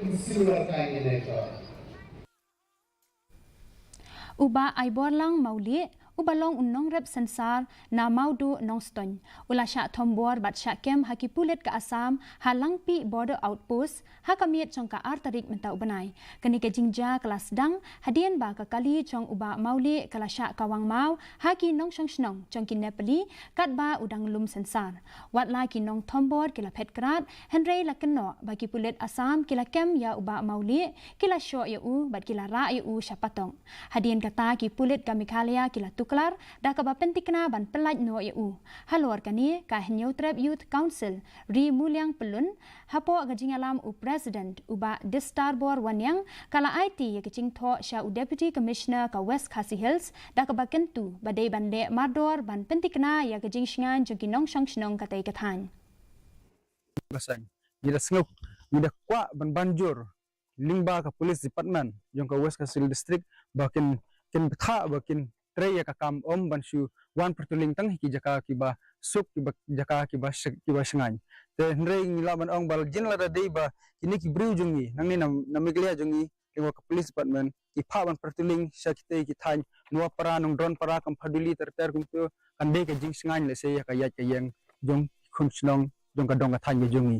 insular kind in nature. Uba ay borlang mauli ubalong Nongrep Synsar na maudu nongston ula Shah Thombor bat Shah kem haki Pulit ke Assam halangpi border outpost hakamiet chong ka artarik mentau benai kani ke jingja kelas dang hadian ba ka kali chong uba mauli kala Shah kawang mau haki nong shong snong chong ki Nepali kat ba udang lum Synsar wat la ki nong Thombor kila phet krat Henry la keno bagi Pulit Assam kila kem ya uba mauli kila sho ya u bat kila ra ya u syapatong hadian kata ki Pulit kamikalia kila tuklar dah kaba pentikna ban pelaj no EU. Halor kani ka New Trap Youth Council ri mulyang pelun hapo gajingalam u president uba Distarbor wanyang kala IT ya kecing tho Shah u deputy commissioner ka West KHASI Hills dah kaba kentu badai bande mardor ban pentikna ya kejing shingan jongki nong shong shnong katai kathan. Basang gida snguk gida kwa ban banjur lingba ka police department jong ka West KHASI district bakin kin betha bakin Traya kakam om bansu wan pertuling tang hiki jaka kiba suk kiba jaka kiba sengai. Te hendrei ngila ban ong bal Jylla da dei ba kini ki briu jungi nang ni namiglia jungi lingwa ka police department ki pha ban pertuling sakite ki than nuwa para nong drone para kam phaduli ter kum tu kan dei ka jing sengai le se ya ka yat ka yang jong khun snong jong ka dong ka than jungi.